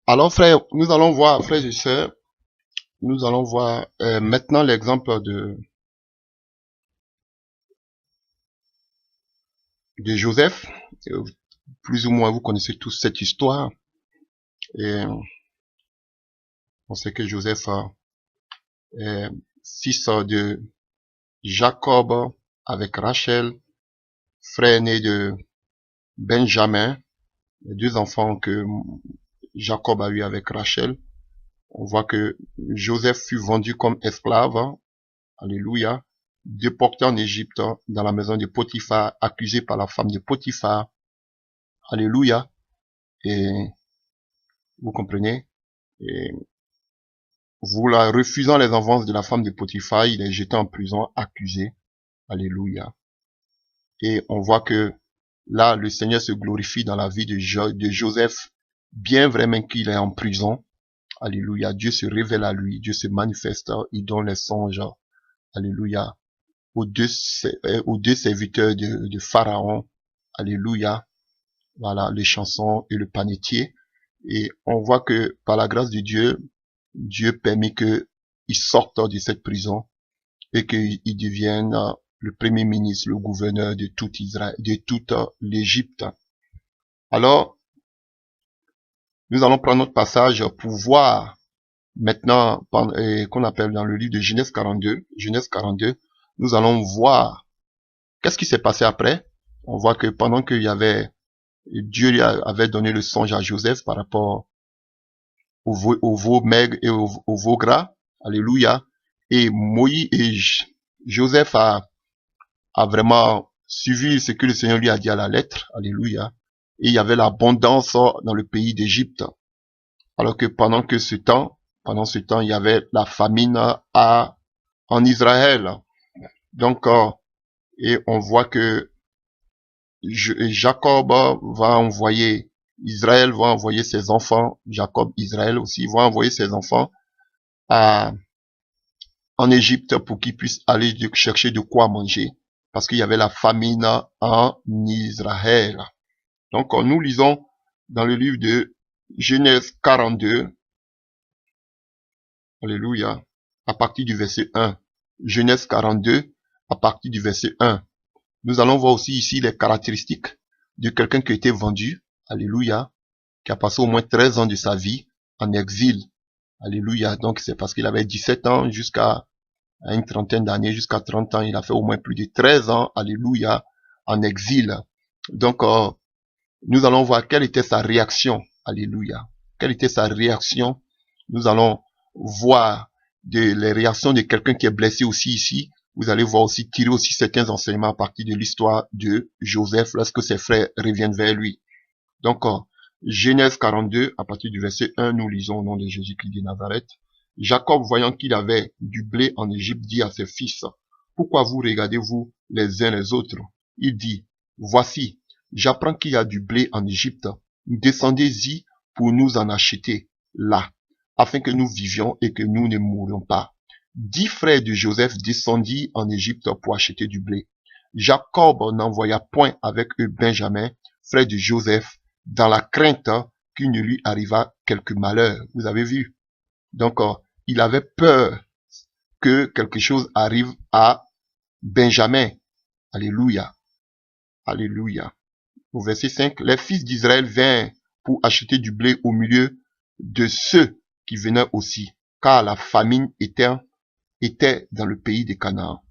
Alors, frère, nous allons voir, frères et sœurs, nous allons voir maintenant l'exemple de Joseph. Euh, Plus ou moins, vous connaissez tous cette histoire. Et on sait que Joseph est fils de Jacob avec Rachel, frère né de Benjamin, les deux enfants que Jacob a eu avec Rachel. On voit que Joseph fut vendu comme esclave, alléluia, déporté en Égypte dans la maison de Potiphar, accusé par la femme de Potiphar, alléluia, et vous comprenez, et voulant refusant les avances de la femme de Potiphar, il est jeté en prison, accusé, alléluia. Et on voit que là, le Seigneur se glorifie dans la vie de Joseph, bien vraiment qu'il est en prison, alléluia. Dieu se révèle à lui, Dieu se manifeste, il donne les songes, alléluia, aux deux serviteurs de Pharaon, alléluia, voilà, les chansons et le panetier. Et on voit que par la grâce de Dieu, Dieu permet que il sorte de cette prison et qu'il devienne le premier ministre, le gouverneur de tout Israël, de toute l'Égypte. Alors, nous allons prendre notre passage pour voir maintenant, qu'on appelle dans le livre de Genèse 42, nous allons voir qu'est-ce qui s'est passé après. On voit que pendant qu'il y avait, Dieu lui avait donné le songe à Joseph par rapport au veau maigre et au veau gras. Alléluia. Et Moïse et Joseph a vraiment suivi ce que le Seigneur lui a dit à la lettre. Alléluia. Et il y avait l'abondance dans le pays d'Égypte. Alors que pendant ce temps, il y avait la famine en Israël. Donc, et on voit que Jacob va envoyer, Israël va envoyer ses enfants, Jacob, Israël aussi, va envoyer ses enfants à, en Égypte pour qu'ils puissent aller chercher de quoi manger. Parce qu'il y avait la famine en Israël. Donc, nous lisons dans le livre de Genèse 42, alléluia, à partir du verset 1. Genèse 42, à partir du verset 1. Nous allons voir aussi ici les caractéristiques de quelqu'un qui a été vendu, alléluia, qui a passé au moins 13 ans de sa vie en exil, alléluia. Donc c'est parce qu'il avait 17 ans jusqu'à une trentaine d'années, jusqu'à 30 ans, il a fait au moins plus de 13 ans, alléluia, en exil. Donc nous allons voir quelle était sa réaction, alléluia. Quelle était sa réaction. Nous allons voir les réactions de quelqu'un qui est blessé aussi ici. Vous allez voir aussi, tirer aussi certains enseignements à partir de l'histoire de Joseph lorsque ses frères reviennent vers lui. Donc, Genèse 42, à partir du verset 1, nous lisons au nom de Jésus-Christ de Nazareth. Jacob, voyant qu'il avait du blé en Égypte, dit à ses fils, pourquoi vous regardez-vous les uns les autres? Il dit, voici, j'apprends qu'il y a du blé en Égypte. Descendez-y pour nous en acheter là, afin que nous vivions et que nous ne mourions pas. 10 frères de Joseph descendirent en Égypte pour acheter du blé. Jacob n'envoya point avec eux Benjamin, frère de Joseph, dans la crainte qu'il ne lui arriva quelque malheur. Vous avez vu? Donc, il avait peur que quelque chose arrive à Benjamin. Alléluia. Alléluia. Au verset 5, les fils d'Israël vinrent pour acheter du blé au milieu de ceux qui venaient aussi, car la famine était dans le pays de Canaan.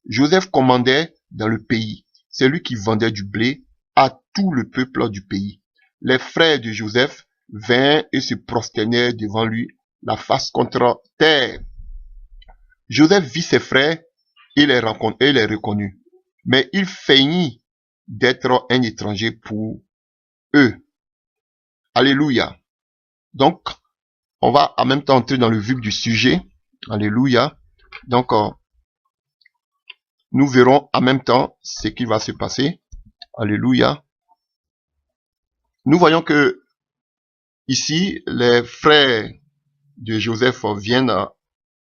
Joseph commandait dans le pays, c'est lui qui vendait du blé à tout le peuple du pays. Les frères de Joseph vinrent et se prosternèrent devant lui, la face contre terre. Joseph vit ses frères et les reconnut, mais il feignit d'être un étranger pour eux. Alléluia. Donc, on va en même temps entrer dans le vif du sujet. Alléluia. Donc, nous verrons en même temps ce qui va se passer. Alléluia. Nous voyons que ici, les frères de Joseph viennent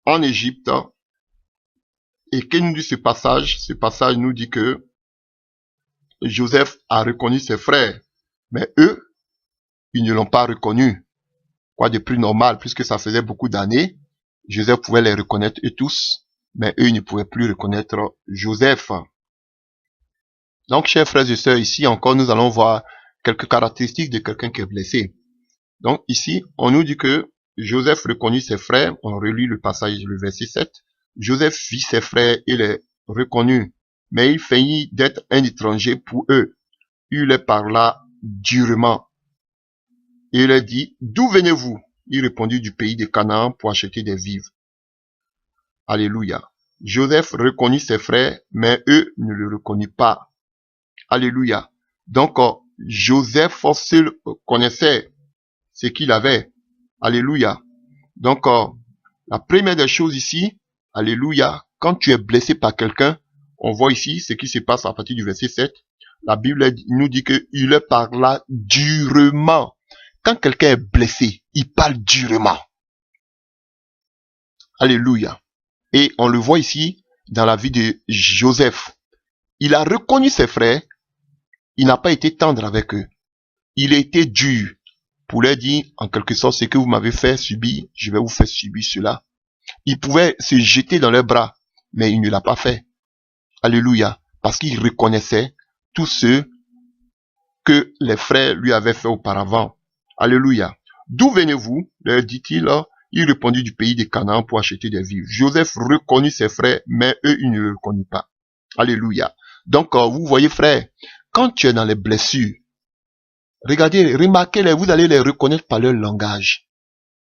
en Égypte. Et qu'il nous dit ce passage? Ce passage nous dit que Joseph a reconnu ses frères, mais eux, ils ne l'ont pas reconnu. Quoi de plus normal, puisque ça faisait beaucoup d'années, Joseph pouvait les reconnaître eux tous, mais eux ne pouvaient plus reconnaître Joseph. Donc, chers frères et sœurs, ici encore, nous allons voir quelques caractéristiques de quelqu'un qui est blessé. Donc, ici, on nous dit que Joseph reconnut ses frères. On relit le passage, le verset 7. Joseph vit ses frères et les reconnut, mais il feignit d'être un étranger pour eux. Il les parla durement. Et il leur dit, d'où venez-vous? Il répondit, du pays de Canaan pour acheter des vivres. Alléluia. Joseph reconnut ses frères, mais eux ne le reconnurent pas. Alléluia. Donc, Joseph seul connaissait ce qu'il avait. Alléluia. Donc, la première des choses ici, alléluia, quand tu es blessé par quelqu'un, on voit ici ce qui se passe à partir du verset 7. La Bible nous dit qu'il leur parla durement. Quand quelqu'un est blessé, il parle durement. Alléluia. Et on le voit ici dans la vie de Joseph. Il a reconnu ses frères. Il n'a pas été tendre avec eux. Il a été dur pour leur dire, en quelque sorte, ce que vous m'avez fait subir, je vais vous faire subir cela. Il pouvait se jeter dans leurs bras, mais il ne l'a pas fait. Alléluia. Parce qu'il reconnaissait tout ce que les frères lui avaient fait auparavant. Alléluia. D'où venez-vous? Leur dit-il. Il répondit, du pays de Canaan pour acheter des vivres. Joseph reconnut ses frères, mais eux, ils ne le reconnurent pas. Alléluia. Donc, vous voyez, frère, quand tu es dans les blessures, regardez, remarquez-les, vous allez les reconnaître par leur langage,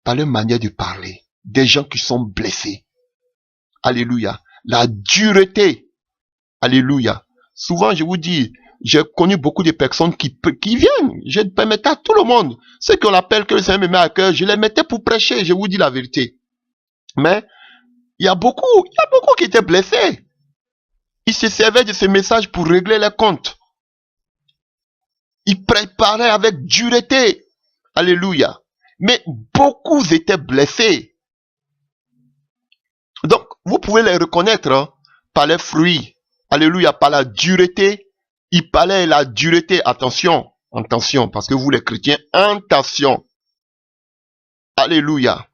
par leur manière de parler. Des gens qui sont blessés. Alléluia. La dureté. Alléluia. Souvent, je vous dis, j'ai connu beaucoup de personnes qui viennent. Je permettais à tout le monde. Ceux qu'on appelle que le Seigneur me met à cœur, je les mettais pour prêcher. Je vous dis la vérité. Mais, il y a beaucoup qui étaient blessés. Ils se servaient de ces messages pour régler les comptes. Ils préparaient avec dureté. Alléluia. Mais beaucoup étaient blessés. Donc, vous pouvez les reconnaître par les fruits. Alléluia, par la dureté. Il parlait la dureté. Attention, attention, parce que vous les chrétiens, attention. Alléluia.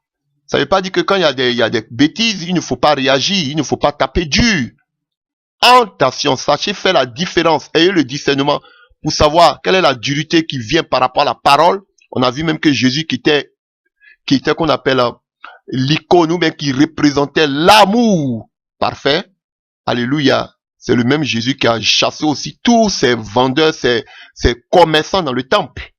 Ça ne veut pas dire que quand il y a des bêtises, il ne faut pas réagir, il ne faut pas taper dur. Attention, sachez faire la différence. Ayez le discernement pour savoir quelle est la dureté qui vient par rapport à la parole. On a vu même que Jésus qui était qu'on appelle l'icône, ou bien qui représentait l'amour parfait. Alléluia. C'est le même Jésus qui a chassé aussi tous ces vendeurs, ces commerçants dans le temple.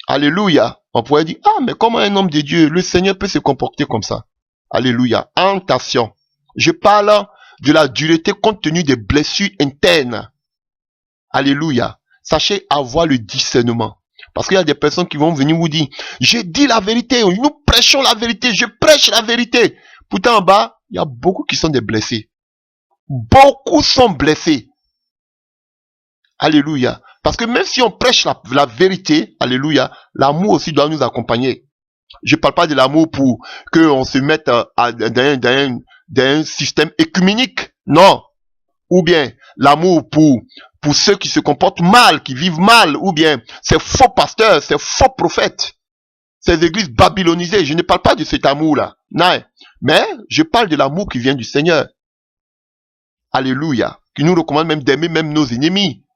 Alléluia. On pourrait dire, ah, mais comment un homme de Dieu, le Seigneur peut se comporter comme ça? Alléluia. Attention. Je parle de la dureté compte tenu des blessures internes. Alléluia. Sachez avoir le discernement. Parce qu'il y a des personnes qui vont venir vous dire, je dis la vérité, nous prêchons la vérité, je prêche la vérité. Pourtant en bas, il y a beaucoup qui sont des blessés. Beaucoup sont blessés. Alléluia. Parce que même si on prêche la vérité, alléluia, l'amour aussi doit nous accompagner. Je ne parle pas de l'amour pour qu'on se mette dans un système écuménique. Non. Ou bien l'amour pour ceux qui se comportent mal, qui vivent mal. Ou bien ces faux pasteurs, ces faux prophètes. Ces églises babylonisées. Je ne parle pas de cet amour-là. Non. Mais je parle de l'amour qui vient du Seigneur. Alléluia. Qui nous recommande même d'aimer même nos ennemis.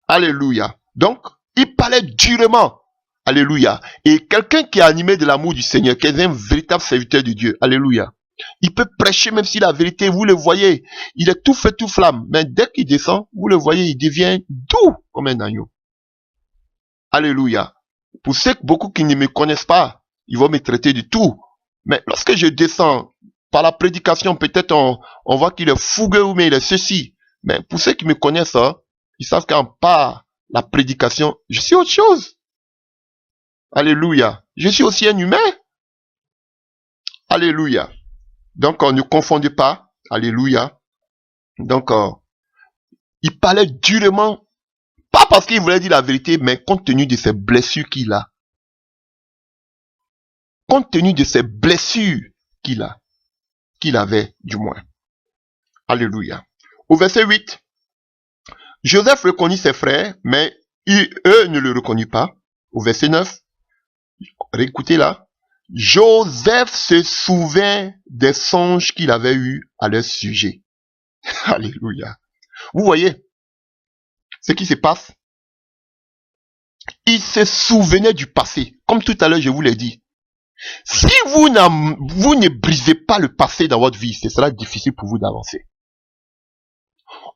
Alléluia. Donc, il parlait durement. Alléluia. Et quelqu'un qui est animé de l'amour du Seigneur, qui est un véritable serviteur de Dieu. Alléluia. Il peut prêcher même si la vérité, vous le voyez, il est tout fait, tout flamme. Mais dès qu'il descend, vous le voyez, il devient doux comme un agneau. Alléluia. Pour ceux beaucoup qui ne me connaissent pas, ils vont me traiter de tout. Mais lorsque je descends, par la prédication, peut-être on voit qu'il est fougueux ou mais il est ceci. Mais pour ceux qui me connaissent, ils savent qu'en part la prédication, je suis autre chose. Alléluia. Je suis aussi un humain. Alléluia. Donc, ne confondez pas. Alléluia. Donc, il parlait durement, pas parce qu'il voulait dire la vérité, mais compte tenu de ses blessures qu'il a. Compte tenu de ses blessures qu'il avait du moins. Alléluia. Au verset 8, Joseph reconnut ses frères, mais eux ne le reconnurent pas. Au verset 9, Réécoutez là. Joseph se souvint des songes qu'il avait eus à leur sujet. Alléluia. Vous voyez ce qui se passe? Il se souvenait du passé. Comme tout à l'heure, je vous l'ai dit. Si vous ne brisez pas le passé dans votre vie, ce sera difficile pour vous d'avancer.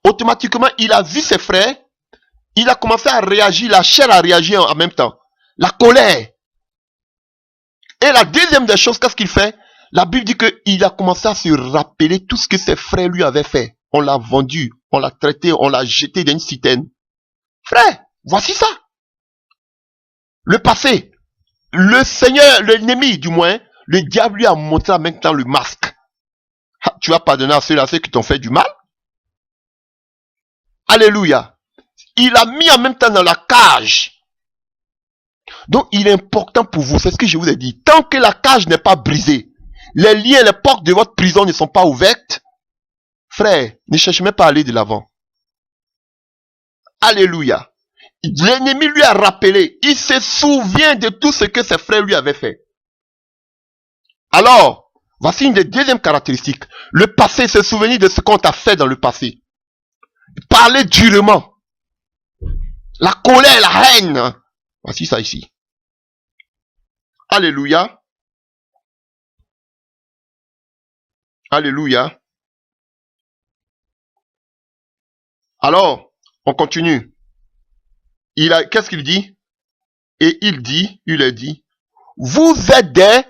Automatiquement, il a vu ses frères. Il a commencé à réagir. La chair a réagi en même temps. La colère. Et la deuxième des choses, qu'est-ce qu'il fait? La Bible dit qu'il a commencé à se rappeler tout ce que ses frères lui avaient fait. On l'a vendu, on l'a traité, on l'a jeté dans une citerne. Frère, voici ça. Le passé. Le Seigneur, l'ennemi du moins, le diable lui a montré en même temps le masque. Tu vas pardonner à ceux-là, ceux qui t'ont fait du mal? Alléluia. Il a mis en même temps dans la cage. Donc il est important pour vous, c'est ce que je vous ai dit. Tant que la cage n'est pas brisée, les liens, les portes de votre prison ne sont pas ouvertes, frère, ne cherchez même pas à aller de l'avant. Alléluia. L'ennemi lui a rappelé, il se souvient de tout ce que ses frères lui avaient fait. Alors, voici une des deuxièmes caractéristiques. Le passé, se souvenir de ce qu'on t'a fait dans le passé. Parler durement. La colère, la haine. Voici ça ici. Alléluia. Alléluia. Alors, on continue. Qu'est-ce qu'il dit? Et il a dit, vous êtes des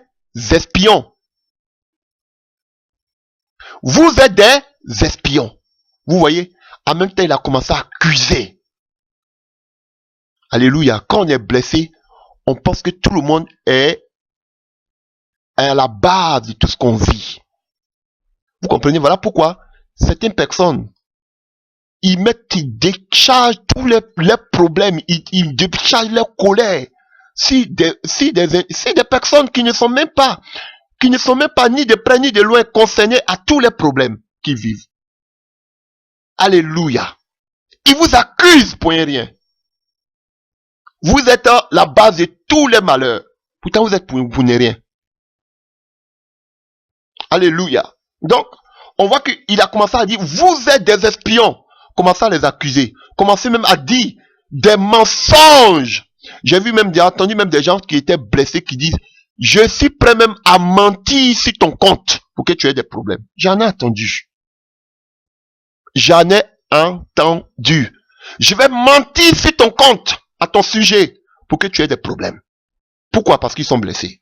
espions. Vous êtes des espions. Vous voyez? En même temps, il a commencé à accuser. Alléluia. Quand on est blessé, on pense que tout le monde est à la base de tout ce qu'on vit. Vous comprenez? Voilà pourquoi certaines personnes, ils déchargent tous les problèmes, ils déchargent leur colère. Si des personnes qui ne sont même pas ni de près ni de loin concernées à tous les problèmes qu'ils vivent. Alléluia. Ils vous accusent pour rien. Vous êtes la base de tous les malheurs. Pourtant, vous êtes pour ne rien. Alléluia. Donc, on voit qu'il a commencé à dire, vous êtes des espions. Commencez à les accuser. Commencez même à dire des mensonges. J'ai entendu même des gens qui étaient blessés qui disent, je suis prêt même à mentir sur ton compte pour que tu aies des problèmes. J'en ai entendu. J'en ai entendu. Je vais mentir sur ton compte à ton sujet pour que tu aies des problèmes. Pourquoi? Parce qu'ils sont blessés.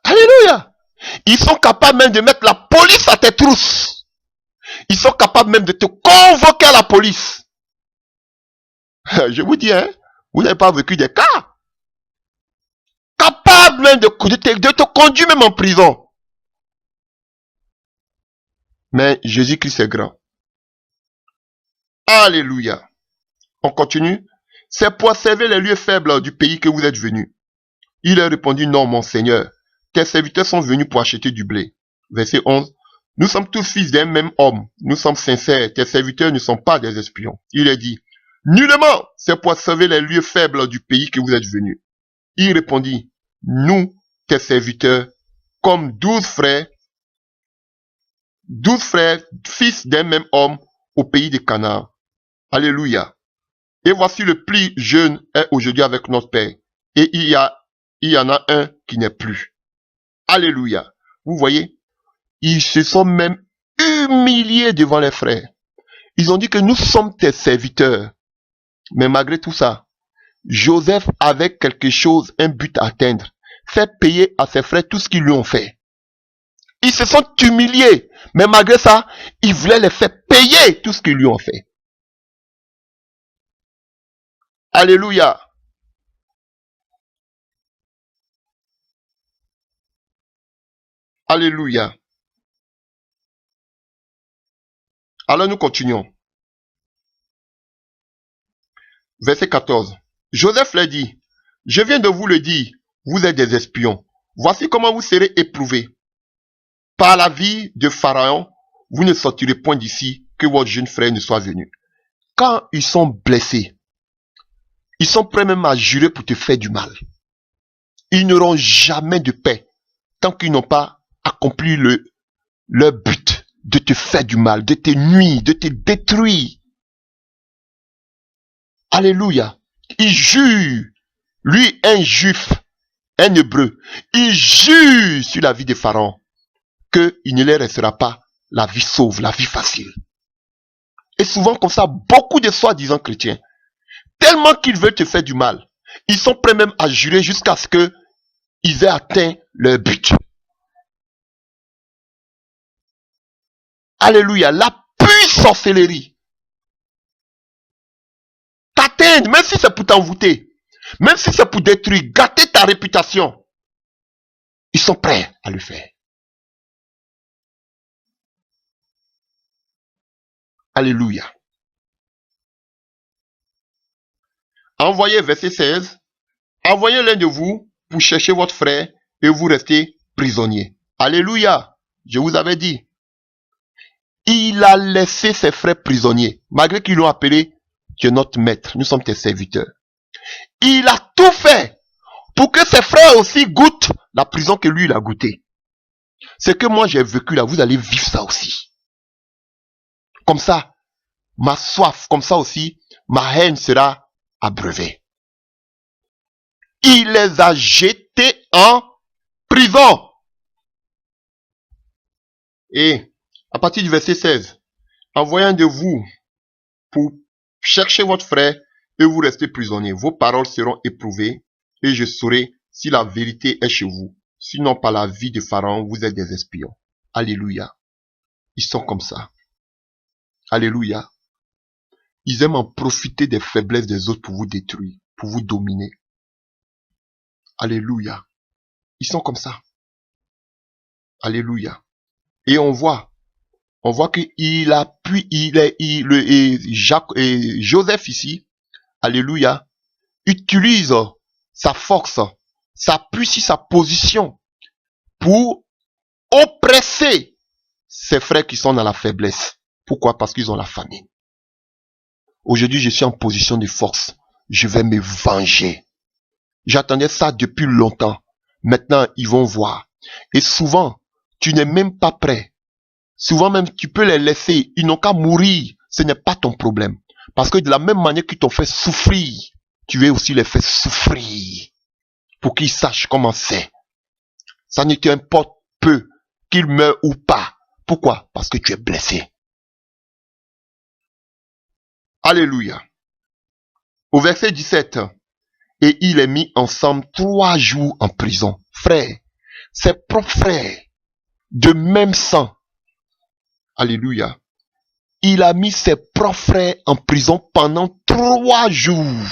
Alléluia. Ils sont capables même de mettre la police à tes trousses. Ils sont capables même de te convoquer à la police. Je vous dis, hein, vous n'avez pas vécu des cas. Capable même de te conduire même en prison. Mais Jésus-Christ est grand. Alléluia. On continue. C'est pour servir les lieux faibles du pays que vous êtes venus. Il a répondu, non, mon Seigneur. Tes serviteurs sont venus pour acheter du blé. Verset 11. Nous sommes tous fils d'un même homme. Nous sommes sincères. Tes serviteurs ne sont pas des espions. Il a dit, nullement, c'est pour servir les lieux faibles du pays que vous êtes venus. Il répondit, nous, tes serviteurs, comme 12 frères, fils d'un même homme au pays de Canaan. Alléluia. Et voici le plus jeune est aujourd'hui avec notre Père. Et il y en a un qui n'est plus. Alléluia. Vous voyez, ils se sont même humiliés devant les frères. Ils ont dit que nous sommes tes serviteurs. Mais malgré tout ça, Joseph avait quelque chose, un but à atteindre. Faire payer à ses frères tout ce qu'ils lui ont fait. Ils se sont humiliés. Mais malgré ça, il voulait les faire payer tout ce qu'ils lui ont fait. Alléluia. Alléluia. Alors nous continuons. Verset 14. Joseph leur dit, je viens de vous le dire, vous êtes des espions. Voici comment vous serez éprouvés. Par la vie de Pharaon, vous ne sortirez point d'ici que votre jeune frère ne soit venu. Quand ils sont blessés, Ils sont prêts même à jurer pour te faire du mal. Ils n'auront jamais de paix tant qu'ils n'ont pas accompli leur but de te faire du mal, de te nuire, de te détruire. Alléluia. Il jure, lui, un juif, un hébreu, il jure sur la vie de Pharaon qu'il ne leur restera pas la vie sauve, la vie facile. Et souvent comme ça, beaucoup de soi-disant chrétiens, tellement qu'ils veulent te faire du mal, ils sont prêts même à jurer jusqu'à ce qu'ils aient atteint leur but. Alléluia, la pure sorcellerie. T'atteindre, même si c'est pour t'envoûter, même si c'est pour détruire, gâter ta réputation, ils sont prêts à le faire. Alléluia. Envoyez verset 16. Envoyez l'un de vous pour chercher votre frère et vous restez prisonnier. Alléluia. Je vous avais dit. Il a laissé ses frères prisonniers, malgré qu'ils l'ont appelé, tu es notre maître, nous sommes tes serviteurs. Il a tout fait pour que ses frères aussi goûtent la prison que lui il a goûté. Ce que moi j'ai vécu là, vous allez vivre ça aussi. Comme ça, ma soif, comme ça aussi, ma haine sera abreuvée. Il les a jetés en prison. Et à partir du verset 16, envoyez un de vous pour chercher votre frère et vous restez prisonnier. Vos paroles seront éprouvées et je saurai si la vérité est chez vous. Sinon, par la vie de Pharaon, vous êtes des espions. Alléluia. Ils sont comme ça. Alléluia. Ils aiment en profiter des faiblesses des autres pour vous détruire, pour vous dominer. Alléluia. Ils sont comme ça. Alléluia. Et on voit qu'il a pu, Joseph ici, alléluia, utilise sa force, sa puissance, sa position pour oppresser ses frères qui sont dans la faiblesse. Pourquoi? Parce qu'ils ont la famine. Aujourd'hui, je suis en position de force. Je vais me venger. J'attendais ça depuis longtemps. Maintenant, ils vont voir. Et souvent, tu n'es même pas prêt. Souvent même, tu peux les laisser. Ils n'ont qu'à mourir. Ce n'est pas ton problème. Parce que de la même manière qu'ils t'ont fait souffrir, tu veux aussi les faire souffrir. Pour qu'ils sachent comment c'est. Ça ne t'importe peu qu'ils meurent ou pas. Pourquoi? Parce que tu es blessé. Alléluia. Au verset 17. Et il est mis ensemble 3 jours en prison. Frère, ses propres frères, de même sang. Alléluia. Il a mis ses propres frères en prison pendant 3 jours.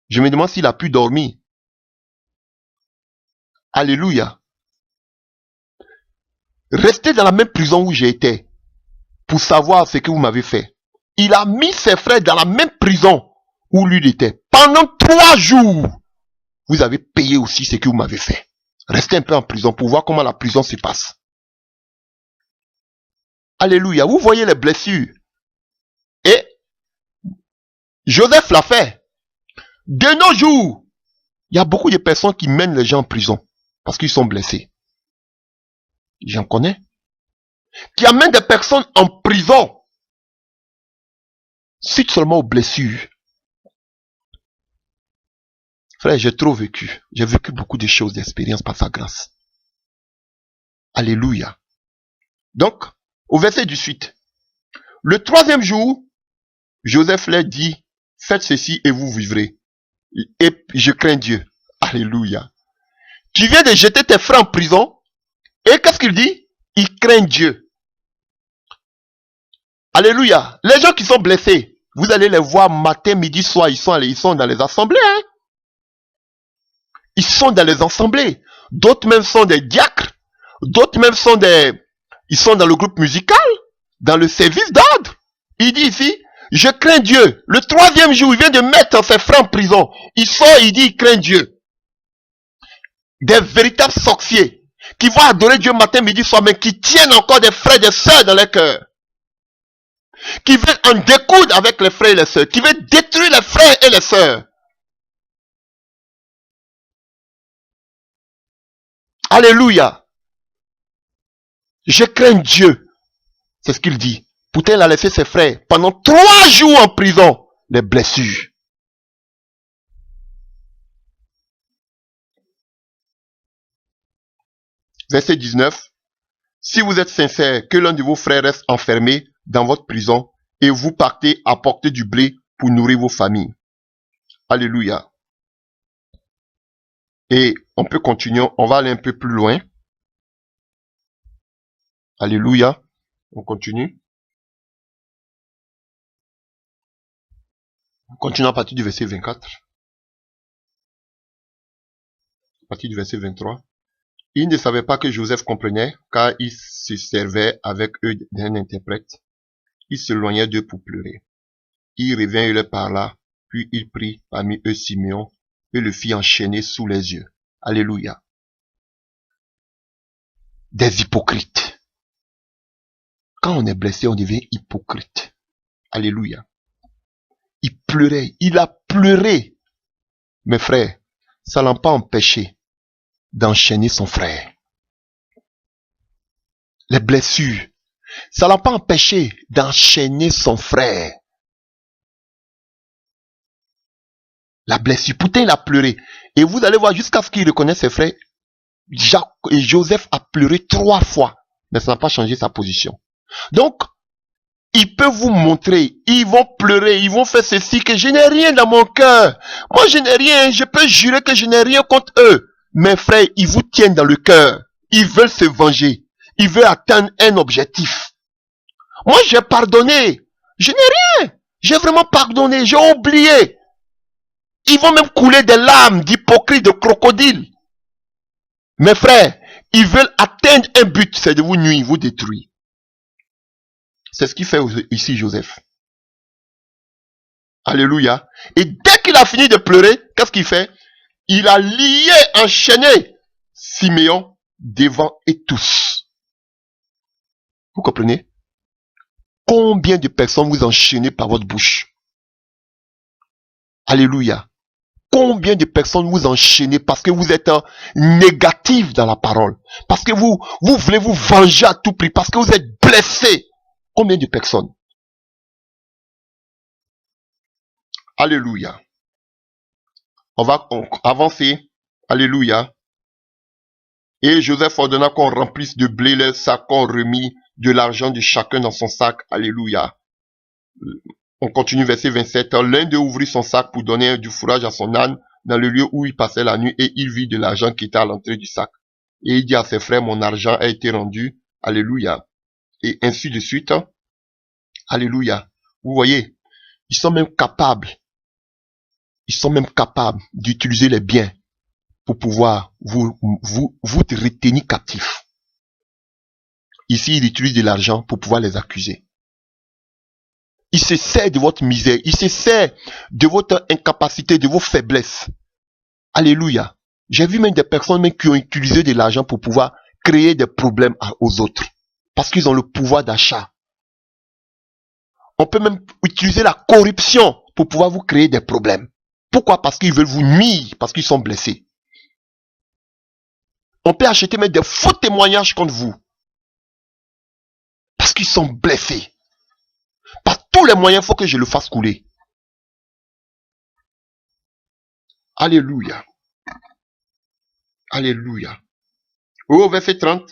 Je me demande s'il a pu dormir. Alléluia. Restez dans la même prison où j'ai été pour savoir ce que vous m'avez fait. Il a mis ses frères dans la même prison où lui était. Pendant 3 jours, vous avez payé aussi ce que vous m'avez fait. Restez un peu en prison pour voir comment la prison se passe. Alléluia. Vous voyez les blessures. Et Joseph l'a fait. De nos jours, il y a beaucoup de personnes qui mènent les gens en prison parce qu'ils sont blessés. J'en connais. Qui amènent des personnes en prison suite seulement aux blessures. Frère, j'ai trop vécu. J'ai vécu beaucoup de choses, d'expériences par sa grâce. Alléluia. Donc, au verset 18. Le 3e jour, Joseph leur dit, faites ceci et vous vivrez. Et je crains Dieu. Alléluia. Tu viens de jeter tes frères en prison. Et qu'est-ce qu'il dit? Il craint Dieu. Alléluia. Les gens qui sont blessés, vous allez les voir matin, midi, soir. Ils sont dans les assemblées. Hein? Ils sont dans les assemblées. D'autres même sont des diacres. D'autres même sont ils sont dans le groupe musical. Dans le service d'ordre. Il dit ici, je crains Dieu. Le 3e jour, il vient de mettre ses frères en prison. Il sort, il dit, il craint Dieu. Des véritables sorciers. Qui vont adorer Dieu matin, midi, soir, mais qui tiennent encore des frères et des sœurs dans leur cœur. Qui veulent en découdre avec les frères et les sœurs. Qui veulent détruire les frères et les sœurs. Alléluia. Je crains Dieu. C'est ce qu'il dit. Pourtant, il a laissé ses frères pendant 3 jours en prison. Les blessures. Verset 19. Si vous êtes sincère, que l'un de vos frères reste enfermé dans votre prison et vous partez apporter du blé pour nourrir vos familles. Alléluia. Et on peut continuer, on va aller un peu plus loin. Alléluia. On continue. On continue à partir du verset 24. À partir du verset 23. Ils ne savaient pas que Joseph comprenait, car il se servait avec eux d'un interprète. Il s'éloignait d'eux pour pleurer. Il revint et leur parla, puis il prit parmi eux Simeon et le fit enchaîner sous les yeux. Alléluia. Des hypocrites. Quand on est blessé, on devient hypocrite. Alléluia. Il pleurait, il a pleuré. Mes frères, ça l'a pas empêché d'enchaîner son frère. Les blessures, ça l'a pas empêché d'enchaîner son frère. La blessure, pourtant il a pleuré. Et vous allez voir jusqu'à ce qu'il reconnaisse ses frères. Jacques et Joseph a pleuré 3 fois, mais ça n'a pas changé sa position. Donc, ils peuvent vous montrer, ils vont pleurer, ils vont faire ceci, que je n'ai rien dans mon cœur. Moi, je n'ai rien, je peux jurer que je n'ai rien contre eux. Mes frères, ils vous tiennent dans le cœur. Ils veulent se venger. Ils veulent atteindre un objectif. Moi, j'ai pardonné. Je n'ai rien. J'ai vraiment pardonné, j'ai oublié. Ils vont même couler des larmes d'hypocrites, de crocodiles. Mes frères, ils veulent atteindre un but, c'est de vous nuire, vous détruire. C'est ce qu'il fait ici Joseph. Alléluia. Et dès qu'il a fini de pleurer, qu'est-ce qu'il fait? Il a lié, enchaîné Simeon devant et tous. Vous comprenez? Combien de personnes vous enchaînez par votre bouche? Alléluia. Combien de personnes vous enchaînez parce que vous êtes négatif dans la parole? Parce que vous voulez vous venger à tout prix, parce que vous êtes blessé. Combien de personnes? Alléluia. On va avancer. Alléluia. Et Joseph ordonna qu'on remplisse de blé les sacs, qu'on remit de l'argent de chacun dans son sac. Alléluia. On continue verset 27. L'un d'eux ouvrit son sac pour donner du fourrage à son âne dans le lieu où il passait la nuit et il vit de l'argent qui était à l'entrée du sac. Et il dit à ses frères, mon argent a été rendu. Alléluia. Et ainsi de suite. Alléluia. Vous voyez, ils sont même capables d'utiliser les biens pour pouvoir vous retenir captifs. Ici, il utilise de l'argent pour pouvoir les accuser. Il se sert de votre misère, il se sert de votre incapacité, de vos faiblesses. Alléluia. J'ai vu même des personnes même qui ont utilisé de l'argent pour pouvoir créer des problèmes aux autres. Parce qu'ils ont le pouvoir d'achat. On peut même utiliser la corruption pour pouvoir vous créer des problèmes. Pourquoi? Parce qu'ils veulent vous nuire, parce qu'ils sont blessés. On peut acheter même des faux témoignages contre vous. Parce qu'ils sont blessés. Par tous les moyens, il faut que je le fasse couler. Alléluia. Alléluia. Au verset 30,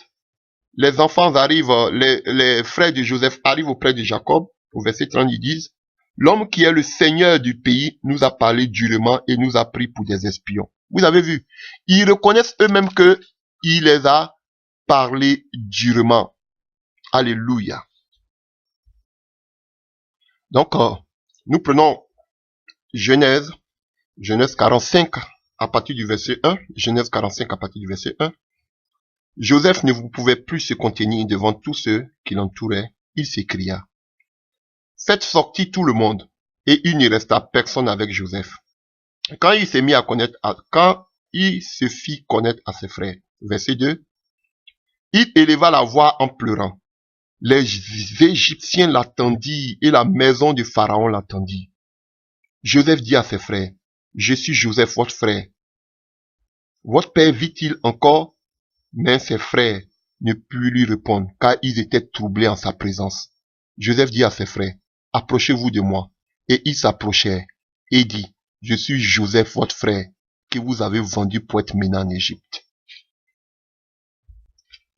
les enfants arrivent, les frères de Joseph arrivent auprès de Jacob. Au verset 30, ils disent, l'homme qui est le seigneur du pays nous a parlé durement et nous a pris pour des espions. Vous avez vu, ils reconnaissent eux-mêmes qu'il les a parlé durement. Alléluia. Donc, nous prenons Genèse 45 à partir du verset 1. Genèse 45 à partir du verset 1. Joseph ne pouvait plus se contenir devant tous ceux qui l'entouraient. Il s'écria, faites sortir tout le monde. Et il ne resta personne avec Joseph. Quand il s'est mis à connaître, quand il se fit connaître à ses frères. Verset 2. Il éleva la voix en pleurant. Les Égyptiens l'attendirent et la maison de Pharaon l'attendit. Joseph dit à ses frères, je suis Joseph, votre frère. Votre père vit-il encore? Mais ses frères ne purent lui répondre, car ils étaient troublés en sa présence. Joseph dit à ses frères, approchez-vous de moi. Et ils s'approchèrent et dit, je suis Joseph, votre frère, que vous avez vendu pour être mené en Égypte.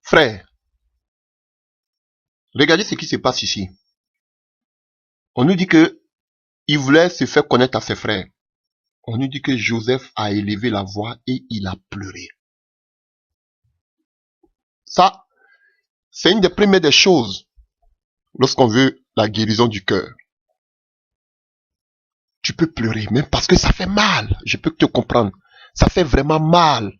Frère, regardez ce qui se passe ici. On nous dit que il voulait se faire connaître à ses frères. On nous dit que Joseph a élevé la voix et il a pleuré. Ça, c'est une des premières des choses lorsqu'on veut la guérison du cœur. Tu peux pleurer, même parce que ça fait mal. Je peux te comprendre. Ça fait vraiment mal.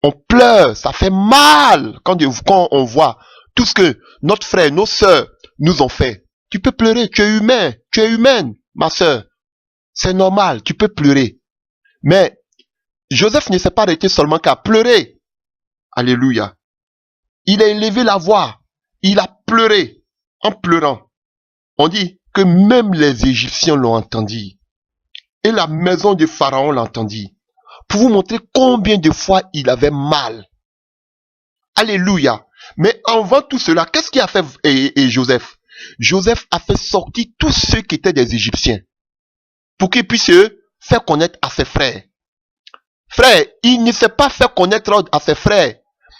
On pleure, ça fait mal quand on voit tout ce que notre frère, nos sœurs nous ont fait. Tu peux pleurer, tu es humain, tu es humaine, ma sœur. C'est normal, tu peux pleurer. Mais Joseph ne s'est pas arrêté seulement qu'à pleurer. Alléluia. Il a élevé la voix. Il a pleuré. En pleurant. On dit que même les Égyptiens l'ont entendu. Et la maison de Pharaon l'entendit. Pour vous montrer combien de fois il avait mal. Alléluia. Mais avant tout cela, qu'est-ce qu'il a fait Joseph? Joseph a fait sortir tous ceux qui étaient des Égyptiens. Pour qu'ils puissent se faire connaître à ses frères. Frère, il ne s'est pas fait connaître à ses frères.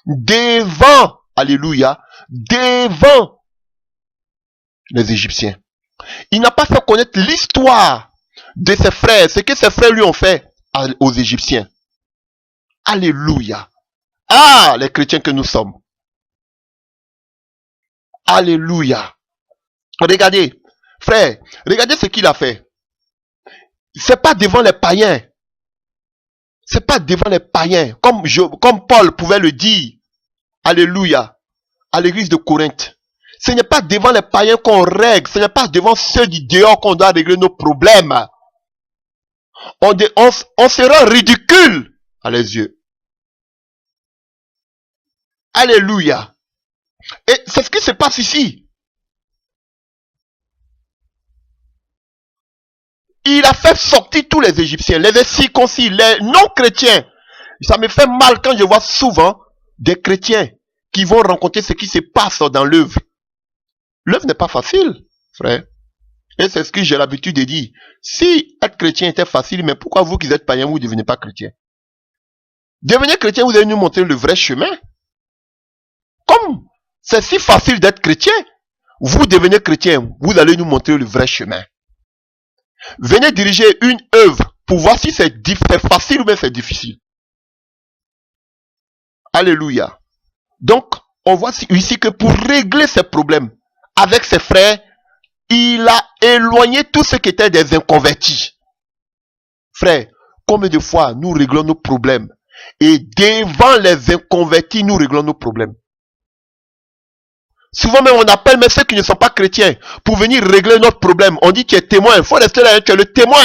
Devant, alléluia, devant les Égyptiens. Il n'a pas fait connaître l'histoire de ses frères, ce que ses frères lui ont fait aux Égyptiens. Alléluia. Ah, les chrétiens que nous sommes. Alléluia. Regardez, frère, regardez ce qu'il a fait. C'est pas devant les païens. C'est pas devant les païens, comme Paul pouvait le dire. Alléluia. À l'église de Corinthe. Ce n'est pas devant les païens qu'on règle. Ce n'est pas devant ceux du dehors qu'on doit régler nos problèmes. On se rend ridicule à les yeux. Alléluia. Et c'est ce qui se passe ici. Il a fait sortir tous les Égyptiens, les circoncis, les non-chrétiens. Ça me fait mal quand je vois souvent des chrétiens qui vont rencontrer ce qui se passe dans l'œuvre. L'œuvre n'est pas facile, frère. Et c'est ce que j'ai l'habitude de dire. Si être chrétien était facile, mais pourquoi vous qui êtes païen, vous ne devenez pas chrétien? Devenez chrétien, vous allez nous montrer le vrai chemin. Comme c'est si facile d'être chrétien, vous devenez chrétien, vous allez nous montrer le vrai chemin. Venez diriger une œuvre pour voir si c'est facile ou bien c'est difficile. Alléluia. Donc, on voit ici que pour régler ces problèmes avec ses frères, il a éloigné tous ceux qui étaient des inconvertis. Frère, combien de fois nous réglons nos problèmes et devant les inconvertis, nous réglons nos problèmes. Souvent même on appelle même ceux qui ne sont pas chrétiens pour venir régler notre problème. On dit tu es témoin, il faut rester là, tu es le témoin.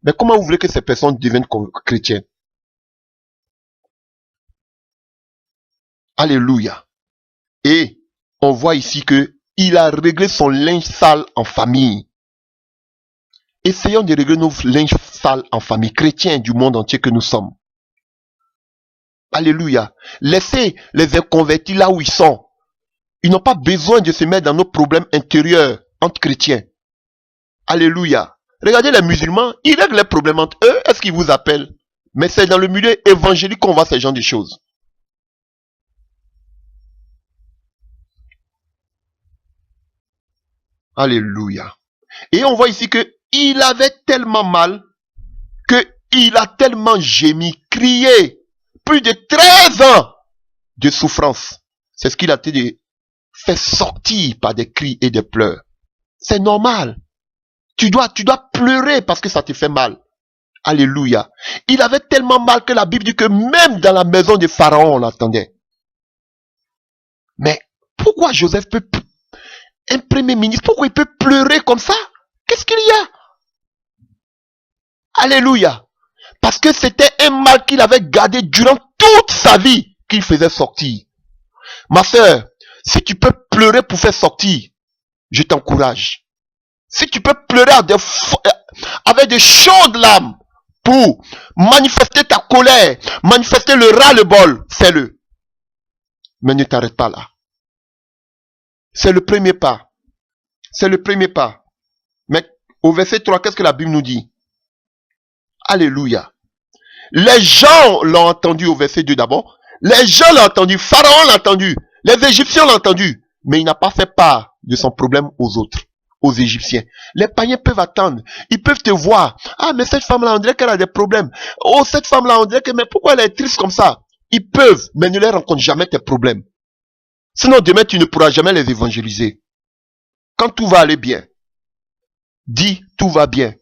Mais comment vous voulez que ces personnes deviennent chrétiennes? Alléluia. Et on voit ici que il a réglé son linge sale en famille. Essayons de régler nos linges sales en famille, chrétiens du monde entier que nous sommes. Alléluia. Laissez les inconvertis là où ils sont. Ils n'ont pas besoin de se mettre dans nos problèmes intérieurs entre chrétiens. Alléluia. Regardez les musulmans, ils règlent les problèmes entre eux. Est-ce qu'ils vous appellent? Mais c'est dans le milieu évangélique qu'on voit ce genre de choses. Alléluia. Et on voit ici que il avait tellement mal qu'il a tellement gémi, crié. Plus de 13 ans de souffrance. C'est ce qu'il a été fait sortir par des cris et des pleurs. C'est normal. Tu dois pleurer parce que ça te fait mal. Alléluia. Il avait tellement mal que la Bible dit que même dans la maison de Pharaon, on l'attendait. Mais pourquoi Joseph peut, un premier ministre, pourquoi il peut pleurer comme ça? Qu'est-ce qu'il y a? Alléluia. Parce que c'était un mal qu'il avait gardé durant toute sa vie qu'il faisait sortir. Ma soeur, si tu peux pleurer pour faire sortir, je t'encourage. Si tu peux pleurer avec de chaudes larmes pour manifester ta colère, manifester le ras-le-bol, fais-le. Mais ne t'arrête pas là. C'est le premier pas. C'est le premier pas. Mais au verset 3, qu'est-ce que la Bible nous dit? Alléluia. Les gens l'ont entendu au verset 2 d'abord. Les gens l'ont entendu. Pharaon l'a entendu. Les Égyptiens l'ont entendu. Mais il n'a pas fait part de son problème aux autres, aux Égyptiens. Les païens peuvent attendre. Ils peuvent te voir. Ah, mais cette femme-là, on dirait qu'elle a des problèmes. Oh, cette femme-là, on dirait que, mais pourquoi elle est triste comme ça? Ils peuvent, mais ne les rencontrent jamais tes problèmes. Sinon, demain, tu ne pourras jamais les évangéliser. Quand tout va aller bien, dis tout va bien.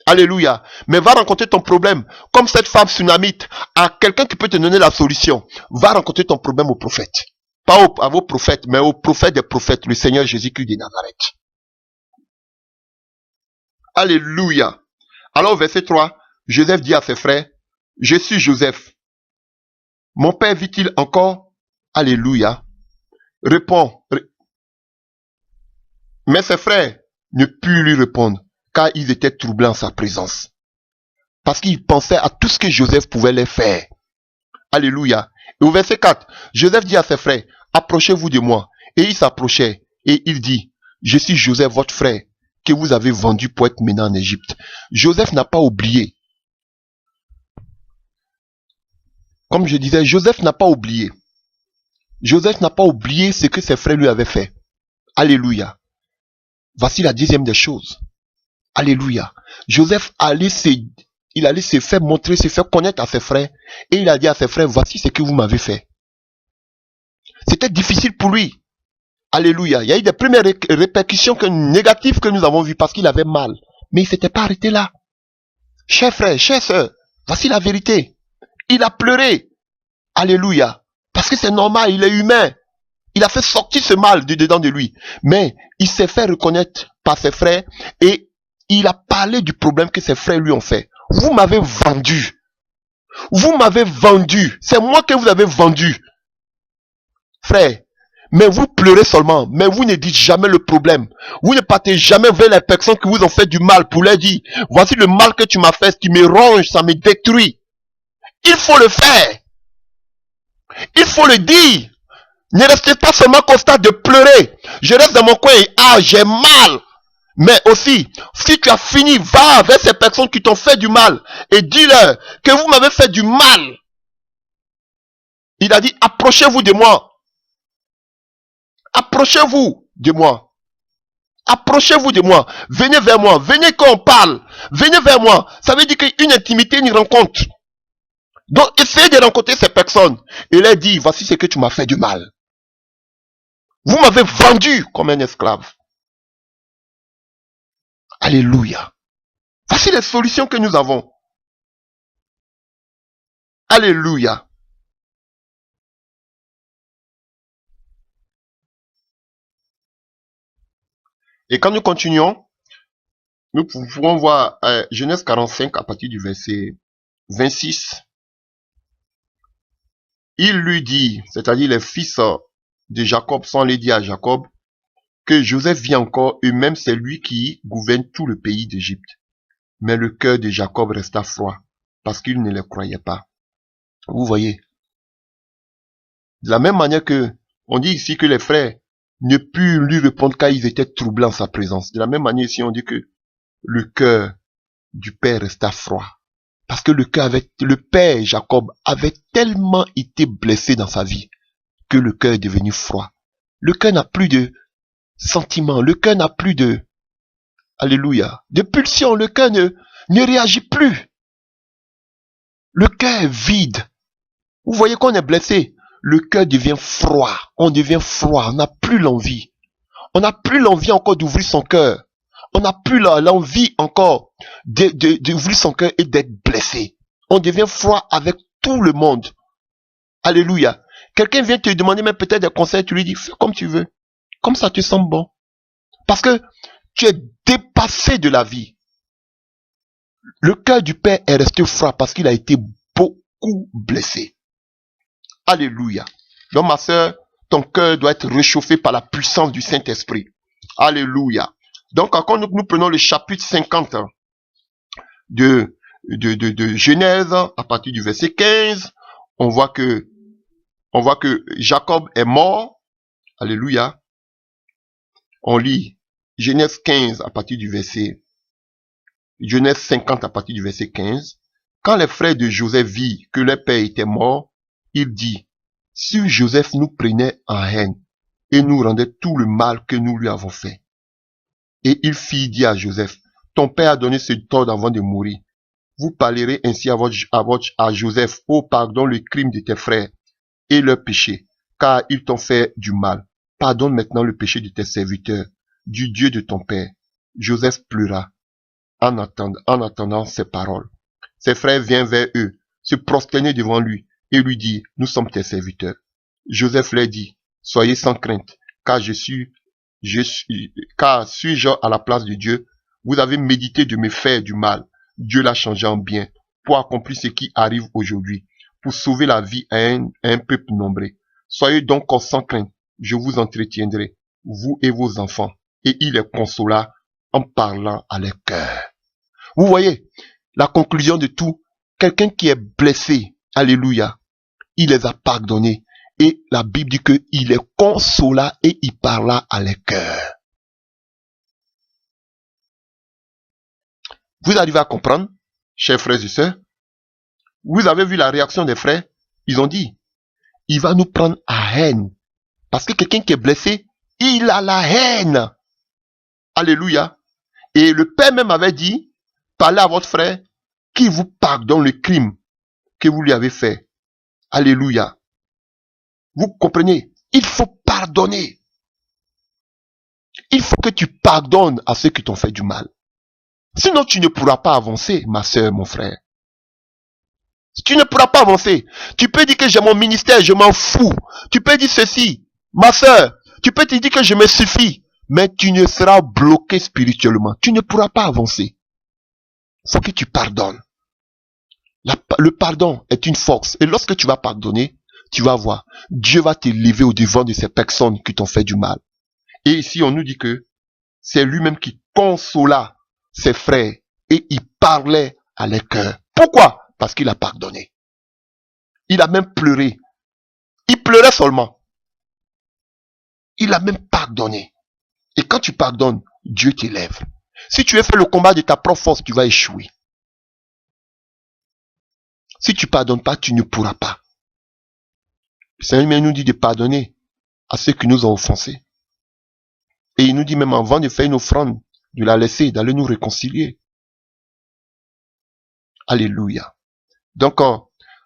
Alléluia. Mais va rencontrer ton problème. Comme cette femme sunamite, à quelqu'un qui peut te donner la solution. Va rencontrer ton problème au prophète. Pas à vos prophètes, mais au prophète des prophètes, le Seigneur Jésus-Christ de Nazareth. Alléluia. Alors, verset 3, Joseph dit à ses frères, je suis Joseph. Mon père vit-il encore? Alléluia. Répond. Mais ses frères ne purent lui répondre, car ils étaient troublés en sa présence. Parce qu'ils pensaient à tout ce que Joseph pouvait leur faire. Alléluia. Et au verset 4, Joseph dit à ses frères, approchez-vous de moi. Et ils s'approchaient. Et il dit, je suis Joseph, votre frère, que vous avez vendu pour être mené en Égypte. Joseph n'a pas oublié. Comme je disais, Joseph n'a pas oublié. Joseph n'a pas oublié ce que ses frères lui avaient fait. Alléluia. Voici la deuxième des choses. Alléluia. Joseph allait se faire montrer, se faire connaître à ses frères. Et il a dit à ses frères, voici ce que vous m'avez fait. C'était difficile pour lui. Alléluia. Il y a eu des premières répercussions négatives que nous avons vues parce qu'il avait mal. Mais il ne s'était pas arrêté là. Chers frères, chères sœurs, voici la vérité. Il a pleuré. Alléluia. Parce que c'est normal, il est humain. Il a fait sortir ce mal de dedans de lui. Mais il s'est fait reconnaître par ses frères et il a parlé du problème que ses frères lui ont fait. Vous m'avez vendu. Vous m'avez vendu. C'est moi que vous avez vendu. Frère, mais vous pleurez seulement, mais vous ne dites jamais le problème. Vous ne partez jamais vers les personnes qui vous ont fait du mal pour leur dire, voici le mal que tu m'as fait, ce qui me ronge, ça me détruit. Il faut le faire. Il faut le dire. Ne restez pas seulement au stade de pleurer. Je reste dans mon coin et j'ai mal. Mais aussi, si tu as fini, va vers ces personnes qui t'ont fait du mal et dis-leur que vous m'avez fait du mal. Il a dit, approchez-vous de moi. Approchez-vous de moi. Approchez-vous de moi. Venez vers moi. Venez quand on parle. Venez vers moi. Ça veut dire qu'une intimité, une rencontre. Donc, essayez de rencontrer ces personnes et leur dire, voici ce que tu m'as fait du mal. Vous m'avez vendu comme un esclave. Alléluia. Voici les solutions que nous avons. Alléluia. Et quand nous continuons, nous pourrons voir Genèse 45 à partir du verset 26. Il lui dit, c'est-à-dire les fils de Jacob sont allés dire à Jacob que Joseph vit encore et même c'est lui qui gouverne tout le pays d'Égypte. Mais le cœur de Jacob resta froid parce qu'il ne les croyait pas. Vous voyez. De la même manière que on dit ici que les frères ne purent lui répondre car ils étaient troublés en sa présence. De la même manière ici on dit que le cœur du père resta froid. Parce que le père Jacob avait tellement été blessé dans sa vie que le cœur est devenu froid. Le cœur n'a plus de sentiments, le cœur n'a plus de, alléluia, de pulsion, le cœur ne réagit plus. Le cœur est vide. Vous voyez qu'on est blessé. Le cœur devient froid. On devient froid. On n'a plus l'envie. On n'a plus l'envie encore d'ouvrir son cœur. On n'a plus l'envie encore d'ouvrir son cœur et d'être blessé. On devient froid avec tout le monde. Alléluia. Quelqu'un vient te demander même peut-être des conseils, tu lui dis, fais comme tu veux. Comme ça te semble bon. Parce que tu es dépassé de la vie. Le cœur du Père est resté froid parce qu'il a été beaucoup blessé. Alléluia. Donc ma sœur, ton cœur doit être réchauffé par la puissance du Saint-Esprit. Alléluia. Donc quand nous prenons le chapitre 50 de Genèse, à partir du verset 15, on voit que on voit que Jacob est mort. Alléluia. On lit Genèse 15 à partir du verset, Genèse 50 à partir du verset 15. Quand les frères de Joseph virent que leur père était mort, il dit, si Joseph nous prenait en haine et nous rendait tout le mal que nous lui avons fait. Et il fit dire à Joseph, ton père a donné ce ordre avant de mourir. Vous parlerez ainsi à Joseph, ô pardonne le crime de tes frères et leur péché, car ils t'ont fait du mal. Pardonne maintenant le péché de tes serviteurs, du Dieu de ton père. Joseph pleura en attendant ces paroles. Ses frères vinrent vers eux, se prosterner devant lui et lui dirent, nous sommes tes serviteurs. Joseph leur dit, soyez sans crainte, car suis-je à la place de Dieu? Vous avez médité de me faire du mal. Dieu l'a changé en bien pour accomplir ce qui arrive aujourd'hui, pour sauver la vie à un peuple nombreux. Soyez donc sans crainte, je vous entretiendrai, vous et vos enfants. Et il les consola en parlant à leur cœur. Vous voyez, la conclusion de tout, quelqu'un qui est blessé, alléluia, il les a pardonnés. Et la Bible dit qu'il les consola et il parla à leur cœur. Vous arrivez à comprendre, chers frères et sœurs? Vous avez vu la réaction des frères? Ils ont dit, il va nous prendre à haine. Parce que quelqu'un qui est blessé, il a la haine. Alléluia. Et le père même avait dit, parlez à votre frère, qu'il vous pardonne le crime que vous lui avez fait. Alléluia. Vous comprenez? Il faut pardonner. Il faut que tu pardonnes à ceux qui t'ont fait du mal. Sinon, tu ne pourras pas avancer, ma sœur, mon frère. Tu ne pourras pas avancer. Tu peux dire que j'ai mon ministère, je m'en fous. Tu peux dire ceci, ma sœur. Tu peux te dire que je me suffis. Mais tu ne seras bloqué spirituellement. Tu ne pourras pas avancer. Il faut que tu pardonnes. Le pardon est une force. Et lorsque tu vas pardonner, tu vas voir, Dieu va t'élever au devant de ces personnes qui t'ont fait du mal. Et ici, on nous dit que c'est lui-même qui consola ses frères et il parlait à leur cœur. Pourquoi? Parce qu'il a pardonné. Il a même pleuré. Il pleurait seulement. Il a même pardonné. Et quand tu pardonnes, Dieu t'élève. Si tu veux faire le combat de ta propre force, tu vas échouer. Si tu ne pardonnes pas, tu ne pourras pas. Le Seigneur nous dit de pardonner à ceux qui nous ont offensés. Et il nous dit même avant de faire une offrande, de la laisser, d'aller nous réconcilier. Alléluia. Donc,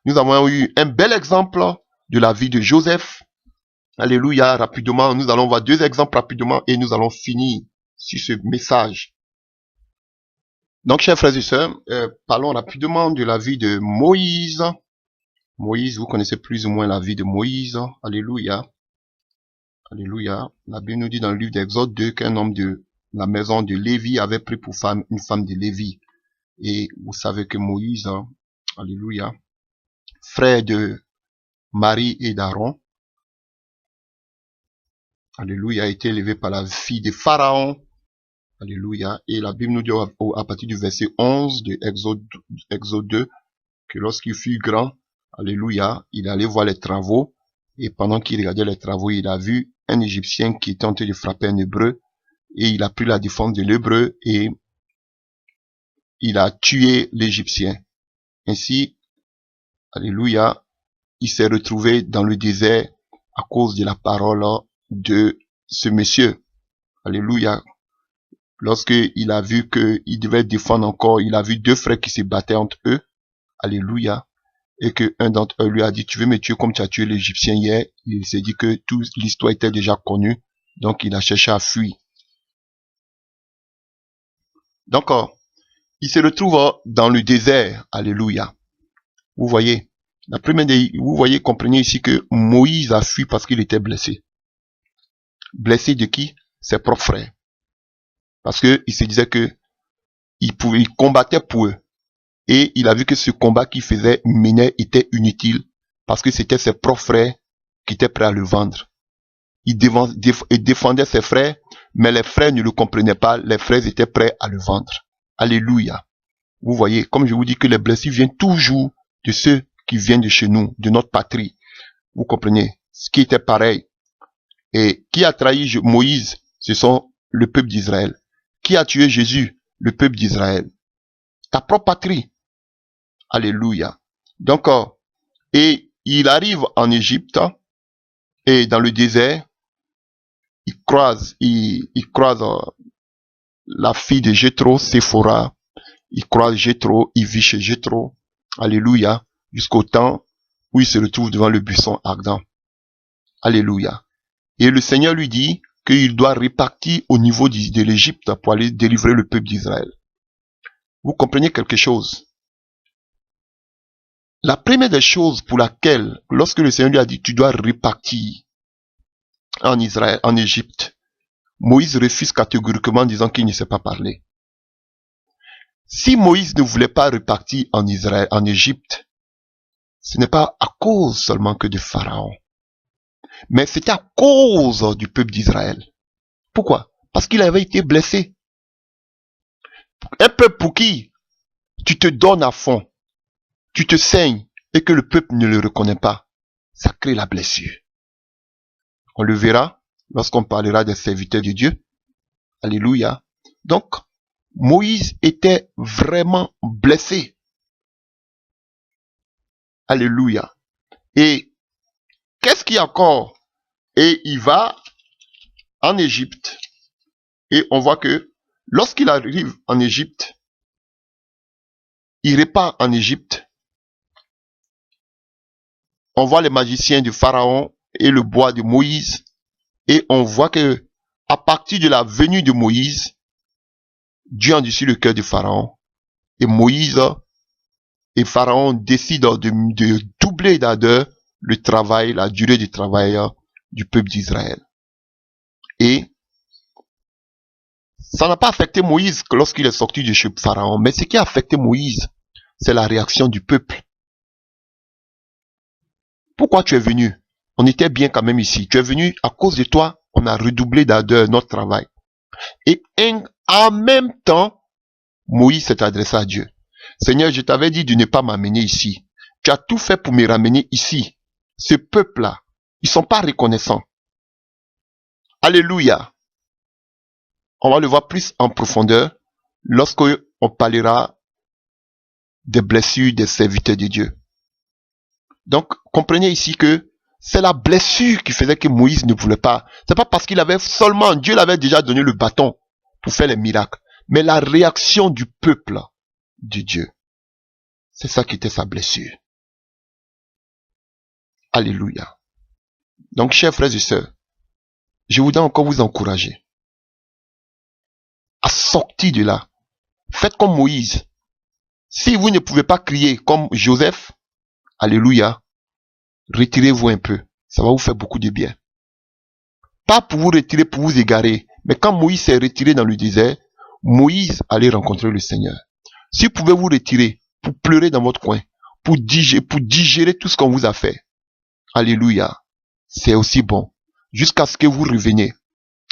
nous avons eu un bel exemple de la vie de Joseph. Alléluia. Rapidement, nous allons voir deux exemples rapidement et nous allons finir sur ce message. Donc, chers frères et sœurs, parlons rapidement de la vie de Moïse. Moïse, vous connaissez plus ou moins la vie de Moïse. Alléluia. Alléluia. La Bible nous dit dans le livre d'Exode 2 qu'un homme de la maison de Lévi avait pris pour femme une femme de Lévi. Et vous savez que Moïse, alléluia, frère de Marie et d'Aaron, alléluia, a été élevé par la fille de Pharaon. Alléluia. Et la Bible nous dit à partir du verset 11 de Exode 2 que lorsqu'il fut grand, alléluia, il allait voir les travaux. Et pendant qu'il regardait les travaux, il a vu un Égyptien qui était en train de frapper un Hébreu. Et il a pris la défense de l'Hébreu et il a tué l'Égyptien. Ainsi, alléluia, il s'est retrouvé dans le désert à cause de la parole de ce monsieur. Alléluia. Lorsqu'il a vu qu'il devait défendre encore, il a vu deux frères qui se battaient entre eux. Alléluia. Et que un d'entre eux lui a dit, tu veux me tuer comme tu as tué l'Égyptien hier? Il s'est dit que toute l'histoire était déjà connue. Donc il a cherché à fuir. Donc, il se retrouve dans le désert. Alléluia. Vous voyez. La première vous voyez, comprenez ici que Moïse a fui parce qu'il était blessé. Blessé de qui? Ses propres frères. Parce que il se disait que il combattait pour eux. Et il a vu que ce combat qu'il faisait, menait, était inutile. Parce que c'était ses propres frères qui étaient prêts à le vendre. Il défendait ses frères, mais les frères ne le comprenaient pas. Les frères étaient prêts à le vendre. Alléluia. Vous voyez, comme je vous dis que les blessures viennent toujours de ceux qui viennent de chez nous, de notre patrie. Vous comprenez? Ce qui était pareil. Et qui a trahi Moïse? Ce sont le peuple d'Israël. Qui a tué Jésus? Le peuple d'Israël. Ta propre patrie. Alléluia. Donc, et il arrive en Égypte, et dans le désert, il croise la fille de Jéthro, Séphora. Il croise Jéthro, il vit chez Jéthro. Alléluia. Jusqu'au temps où il se retrouve devant le buisson ardent. Alléluia. Et le Seigneur lui dit qu'il doit repartir au niveau de l'Égypte pour aller délivrer le peuple d'Israël. Vous comprenez quelque chose? La première des choses pour laquelle, lorsque le Seigneur lui a dit tu dois repartir en Israël, en Égypte, Moïse refuse catégoriquement en disant qu'il ne sait pas parler. Si Moïse ne voulait pas repartir en Israël, en Égypte, ce n'est pas à cause seulement que de Pharaon, mais c'était à cause du peuple d'Israël. Pourquoi? Parce qu'il avait été blessé. Un peuple pour qui tu te donnes à fond, tu te saignes et que le peuple ne le reconnaît pas, ça crée la blessure. On le verra lorsqu'on parlera des serviteurs de Dieu. Alléluia. Donc, Moïse était vraiment blessé. Alléluia. Et qu'est-ce qu'il y a encore? Et il va en Égypte. Et on voit que lorsqu'il arrive en Égypte, il repart en Égypte. On voit les magiciens de Pharaon et le bois de Moïse. Et on voit que à partir de la venue de Moïse, Dieu endurcit le cœur de Pharaon. Et Moïse et Pharaon décident de doubler d'ardeur le travail, la durée du travail du peuple d'Israël. Et ça n'a pas affecté Moïse lorsqu'il est sorti de chez Pharaon. Mais ce qui a affecté Moïse, c'est la réaction du peuple. Pourquoi tu es venu? On était bien quand même ici. Tu es venu à cause de toi, on a redoublé d'ardeur notre travail. Et en même temps, Moïse s'est adressé à Dieu. Seigneur, je t'avais dit de ne pas m'amener ici. Tu as tout fait pour me ramener ici. Ce peuple-là, ils sont pas reconnaissants. Alléluia. On va le voir plus en profondeur lorsqu'on parlera des blessures des serviteurs de Dieu. Donc, comprenez ici que c'est la blessure qui faisait que Moïse ne voulait pas. C'est pas parce qu'il avait seulement, Dieu l'avait déjà donné le bâton pour faire les miracles. Mais la réaction du peuple de Dieu, c'est ça qui était sa blessure. Alléluia. Donc, chers frères et sœurs, je voudrais encore vous encourager à sortir de là. Faites comme Moïse. Si vous ne pouvez pas crier comme Joseph, alléluia, retirez-vous un peu. Ça va vous faire beaucoup de bien. Pas pour vous retirer, pour vous égarer. Mais quand Moïse s'est retiré dans le désert, Moïse allait rencontrer le Seigneur. Si vous pouvez vous retirer, pour pleurer dans votre coin, pour digérer tout ce qu'on vous a fait, alléluia, c'est aussi bon. Jusqu'à ce que vous reveniez.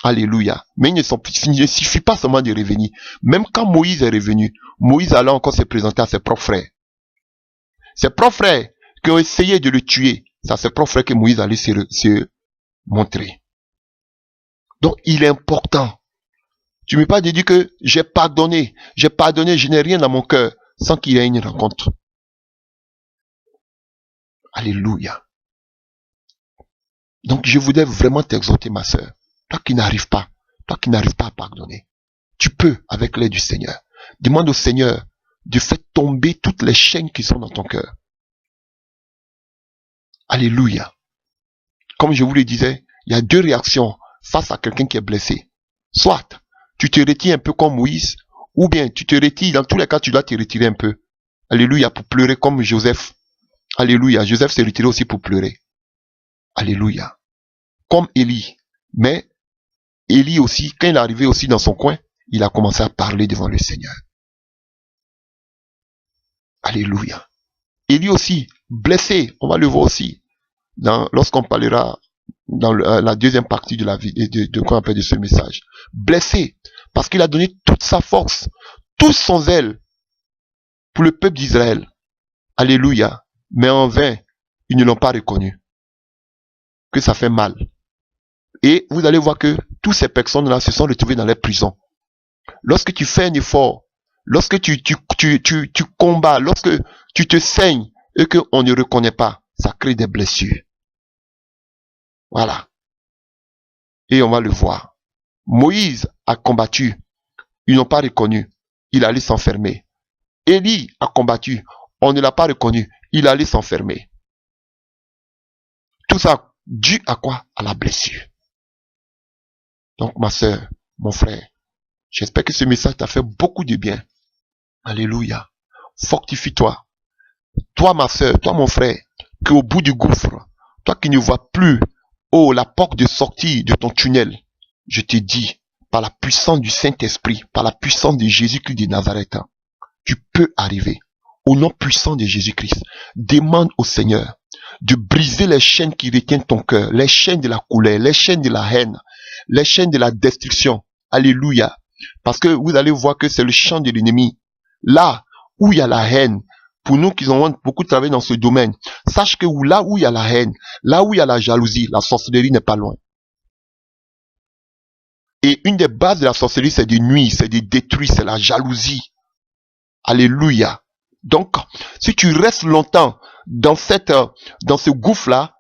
Alléluia. Mais il ne suffit pas seulement de revenir. Même quand Moïse est revenu, Moïse allait encore se présenter à ses propres frères. Ses propres frères qui ont essayé de le tuer, c'est à ses propres frères que Moïse allait se montrer. Donc il est important. Tu ne m'as pas dit que j'ai pardonné, je n'ai rien dans mon cœur sans qu'il y ait une rencontre. Alléluia. Donc je voudrais vraiment t'exhorter, ma sœur. Toi qui n'arrives pas à pardonner, tu peux avec l'aide du Seigneur. Demande au Seigneur de faire tomber toutes les chaînes qui sont dans ton cœur. Alléluia. Comme je vous le disais, il y a deux réactions face à quelqu'un qui est blessé. Soit tu te retires un peu comme Moïse, ou bien tu te retires, dans tous les cas tu dois te retirer un peu. Alléluia, pour pleurer comme Joseph. Alléluia, Joseph s'est retiré aussi pour pleurer. Alléluia. Comme Élie. Mais Élie aussi, quand il est arrivé aussi dans son coin, il a commencé à parler devant le Seigneur. Alléluia. Élie aussi, blessé, on va le voir aussi, lorsqu'on parlera dans la deuxième partie de la vie, de quoi on appelle de ce message. Blessé, parce qu'il a donné toute sa force, tout son zèle pour le peuple d'Israël. Alléluia. Mais en vain, ils ne l'ont pas reconnu. que ça fait mal. Et vous allez voir que toutes ces personnes-là se sont retrouvées dans les prisons. Lorsque tu fais un effort, lorsque tu combats, lorsque tu te saignes et qu'on ne reconnaît pas, ça crée des blessures. Voilà. Et on va le voir. Moïse a combattu. Ils n'ont pas reconnu. Il allait s'enfermer. Élie a combattu. On ne l'a pas reconnu. Il allait s'enfermer. Tout ça dû à quoi? À la blessure. Donc ma soeur, mon frère, j'espère que ce message t'a fait beaucoup de bien. Alléluia. Fortifie-toi. Toi ma soeur, toi mon frère, qu'au bout du gouffre, toi qui ne vois plus, oh, la porte de sortie de ton tunnel, je te dis, par la puissance du Saint-Esprit, par la puissance de Jésus-Christ de Nazareth, tu peux arriver. Au nom puissant de Jésus-Christ, demande au Seigneur de briser les chaînes qui retiennent ton cœur, les chaînes de la colère, les chaînes de la haine, les chaînes de la destruction. Alléluia. Parce que vous allez voir que c'est le champ de l'ennemi. Là où il y a la haine, pour nous qui avons beaucoup travaillé dans ce domaine, sache que là où il y a la haine, là où il y a la jalousie, la sorcellerie n'est pas loin. Et une des bases de la sorcellerie, c'est de nuire, c'est de détruire, c'est la jalousie. Alléluia. Donc, si tu restes longtemps dans ce gouffre-là,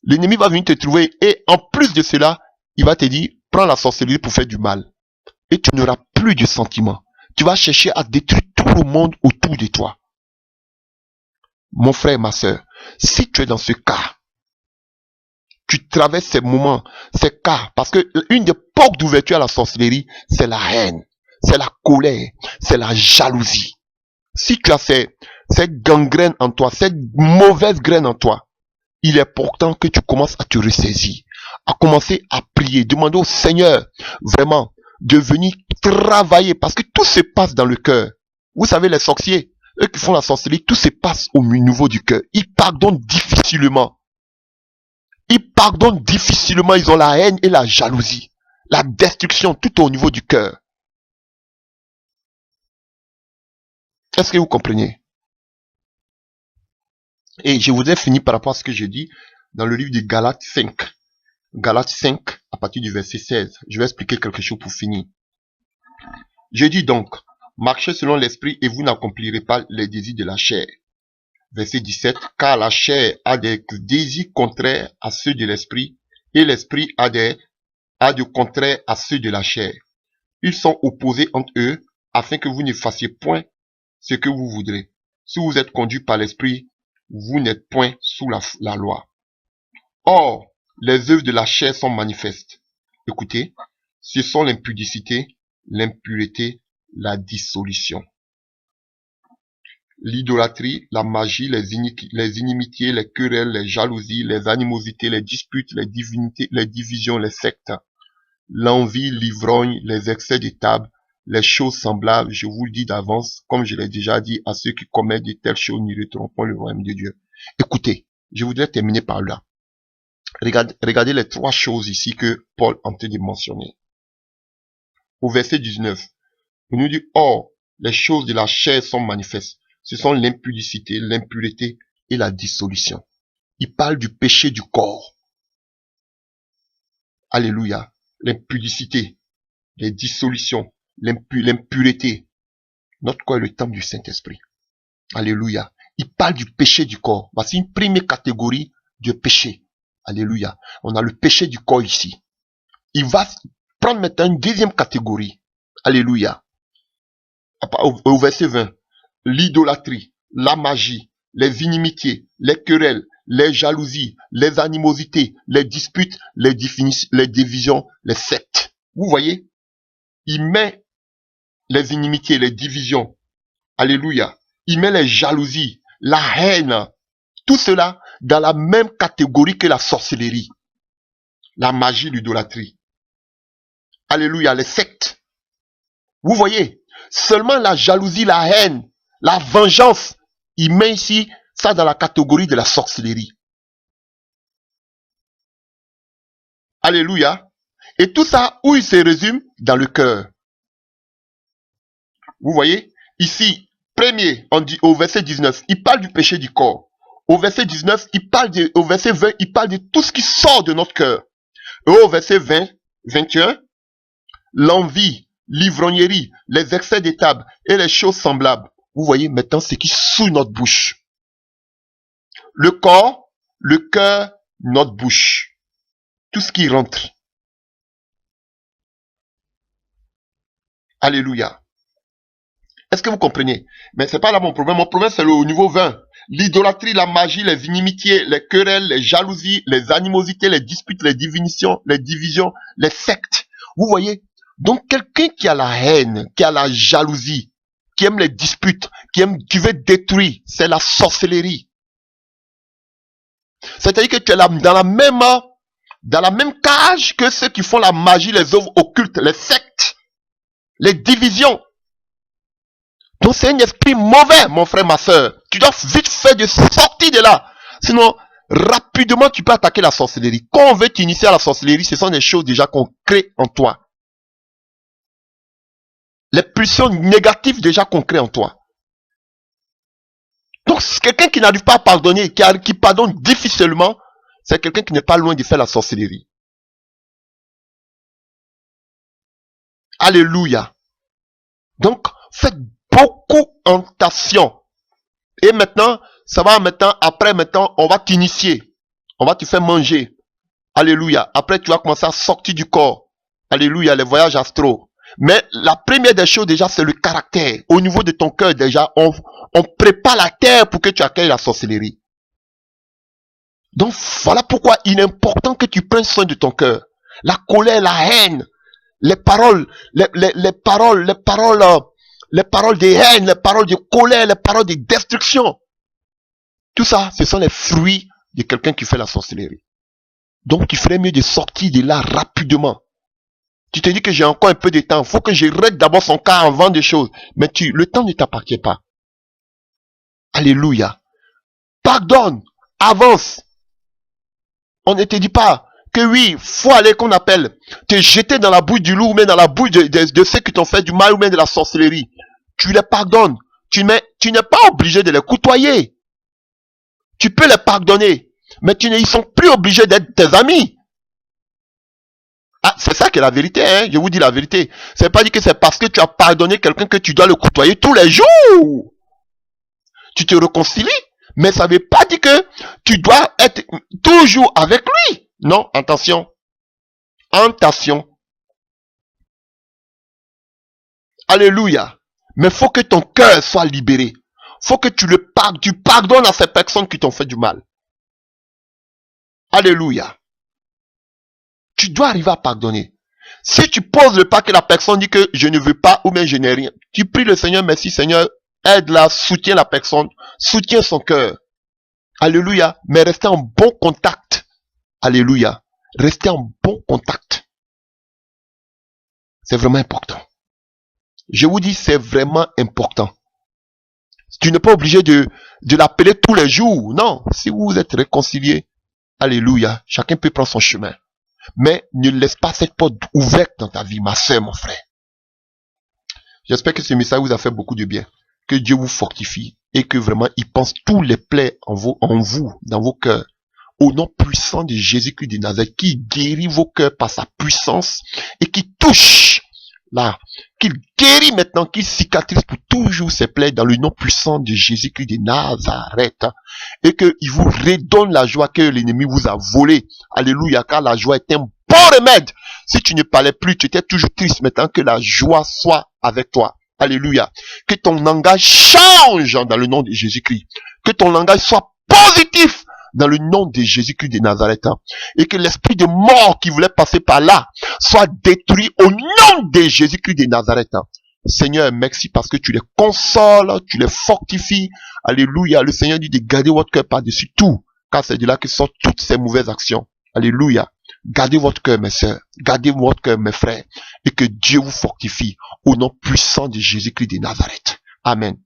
l'ennemi va venir te trouver et en plus de cela, il va te dire, prends la sorcellerie pour faire du mal. Et tu n'auras plus de sentiments. Tu vas chercher à détruire tout le monde autour de toi. Mon frère, ma soeur, si tu es dans ce cas, tu traverses ces moments, ces cas, parce que une des portes d'ouverture à la sorcellerie, c'est la haine, c'est la colère, c'est la jalousie. Si tu as cette gangrène en toi, cette mauvaise graine en toi, il est important que tu commences à te ressaisir, à commencer à prier, demander au Seigneur vraiment de venir travailler, parce que tout se passe dans le cœur. Vous savez, les sorciers, eux qui font la sorcellerie, tout se passe au niveau du cœur. Ils pardonnent difficilement. Ils pardonnent difficilement, ils ont la haine et la jalousie, la destruction tout au niveau du cœur. Est-ce que vous comprenez? Et je voudrais finir par rapport à ce que je dis dans le livre de Galates 5. Galates 5, à partir du verset 16. Je vais expliquer quelque chose pour finir. Je dis donc, marchez selon l'esprit et vous n'accomplirez pas les désirs de la chair. Verset 17, car la chair a des désirs contraires à ceux de l'esprit et l'esprit a de contraires à ceux de la chair. Ils sont opposés entre eux afin que vous ne fassiez point ce que vous voudrez. Si vous êtes conduit par l'esprit, vous n'êtes point sous la loi. Or, les œuvres de la chair sont manifestes. Écoutez, ce sont l'impudicité, l'impureté, la dissolution, l'idolâtrie, la magie, les inimitiés, les querelles, les jalousies, les animosités, les disputes, les divisions, les sectes, l'envie, l'ivrogne, les excès de table, les choses semblables, je vous le dis d'avance, comme je l'ai déjà dit, à ceux qui commettent de telles choses n'hériteront pas le royaume de Dieu. Écoutez, je voudrais terminer par là. Regardez les trois choses ici que Paul a en train de mentionner. Au verset 19, il nous dit, or, les choses de la chair sont manifestes. Ce sont l'impudicité, l'impureté et la dissolution. Il parle du péché du corps. Alléluia. L'impudicité, les dissolutions, l'impureté. Notre corps est le temple du Saint-Esprit. Alléluia. Il parle du péché du corps. Voici une première catégorie de péché. Alléluia. On a le péché du corps ici. Il va prendre maintenant une deuxième catégorie. Alléluia. Au verset 20. L'idolâtrie, la magie, les inimitiés, les querelles, les jalousies, les animosités, les disputes, les divisions, les sectes. Vous voyez? Il met les inimitiés, les divisions. Alléluia. Il met les jalousies, la haine. Tout cela dans la même catégorie que la sorcellerie, la magie, l'idolâtrie. Alléluia, les sectes. Vous voyez, seulement la jalousie, la haine, la vengeance, il met ici ça dans la catégorie de la sorcellerie. Alléluia. Et tout ça, où il se résume? Dans le cœur. Vous voyez, ici, premier, on dit au verset 19, il parle du péché du corps. Au verset 19, au verset 20, il parle de tout ce qui sort de notre cœur. Et au verset 20, 21, l'envie, l'ivrognerie, les excès des tables et les choses semblables. Vous voyez maintenant ce qui souille notre bouche. Le corps, le cœur, notre bouche. Tout ce qui rentre. Alléluia. Est-ce que vous comprenez? Mais c'est pas là mon problème. Mon problème, c'est au niveau 20. L'idolâtrie, la magie, les inimitiés, les querelles, les jalousies, les animosités, les disputes, les divisions, les sectes. Vous voyez? Donc, quelqu'un qui a la haine, qui a la jalousie, qui aime les disputes, qui veut détruire, c'est la sorcellerie. C'est-à-dire que tu es là dans la même cage que ceux qui font la magie, les œuvres occultes, les sectes, les divisions. Donc c'est un esprit mauvais, mon frère, ma soeur. Tu dois vite faire de sortir de là. Sinon, rapidement, tu peux attaquer la sorcellerie. Quand on veut t'initier à la sorcellerie, ce sont des choses déjà qu'on crée en toi. Les pulsions négatives déjà qu'on crée en toi. Donc, quelqu'un qui n'arrive pas à pardonner, qui pardonne difficilement, c'est quelqu'un qui n'est pas loin de faire la sorcellerie. Alléluia. Donc, faites beaucoup attention. Et maintenant, après, on va t'initier. On va te faire manger. Alléluia. Après, tu vas commencer à sortir du corps. Alléluia, les voyages astraux. Mais la première des choses, déjà, c'est le caractère. Au niveau de ton cœur, déjà, on prépare la terre pour que tu accueilles la sorcellerie. Donc, voilà pourquoi il est important que tu prennes soin de ton cœur. La colère, la haine, les paroles de haine, les paroles de colère, les paroles de destruction. Tout ça, ce sont les fruits de quelqu'un qui fait la sorcellerie. Donc, il ferait mieux de sortir de là rapidement. Tu te dis que j'ai encore un peu de temps. Il faut que je règle d'abord son cas avant des choses. Mais le temps ne t'appartient pas. Alléluia. Pardonne. Avance. On ne te dit pas que oui, faut aller, qu'on appelle, te jeter dans la bouche du loup, mais dans la bouche de ceux qui t'ont fait du mal ou même de la sorcellerie. Tu les pardonnes. Tu n'es pas obligé de les côtoyer. Tu peux les pardonner. Mais ils sont plus obligés d'être tes amis. Ah, c'est ça qui est la vérité, hein. Je vous dis la vérité. C'est pas dit que c'est parce que tu as pardonné quelqu'un que tu dois le côtoyer tous les jours. Tu te réconcilies, mais ça veut pas dire que tu dois être toujours avec lui. Non, attention. Attention. Alléluia. Mais faut que ton cœur soit libéré. Faut que tu pardonnes à ces personnes qui t'ont fait du mal. Alléluia. Tu dois arriver à pardonner. Si tu poses le pas que la personne dit que je ne veux pas ou bien je n'ai rien, tu pries le Seigneur, merci Seigneur, aide-la, soutiens la personne, soutiens son cœur. Alléluia. Mais restez en bon contact. Alléluia. Restez en bon contact. C'est vraiment important. Je vous dis, c'est vraiment important. Tu n'es pas obligé de l'appeler tous les jours. Non. Si vous êtes réconciliés, alléluia, chacun peut prendre son chemin. Mais ne laisse pas cette porte ouverte dans ta vie, ma soeur, mon frère. J'espère que ce message vous a fait beaucoup de bien. Que Dieu vous fortifie et que vraiment il pense tous les plaies en vous, dans vos cœurs. Au nom puissant de Jésus-Christ de Nazareth, qui guérit vos cœurs par sa puissance et qui touche là, qu'il guérit maintenant, qu'il cicatrise pour toujours ses plaies dans le nom puissant de Jésus-Christ de Nazareth. Et qu'il vous redonne la joie que l'ennemi vous a volée. Alléluia, car la joie est un bon remède. Si tu ne parlais plus, tu étais toujours triste, maintenant que la joie soit avec toi. Alléluia. Que ton langage change dans le nom de Jésus-Christ. Que ton langage soit positif dans le nom de Jésus-Christ de Nazareth. Et que l'esprit de mort qui voulait passer par là soit détruit au nom de Jésus-Christ de Nazareth. Seigneur, merci parce que tu les consoles, tu les fortifies. Alléluia. Le Seigneur dit de garder votre cœur par-dessus tout, car c'est de là que sortent toutes ces mauvaises actions. Alléluia. Gardez votre cœur, mes sœurs. Gardez votre cœur, mes frères. Et que Dieu vous fortifie au nom puissant de Jésus-Christ de Nazareth. Amen.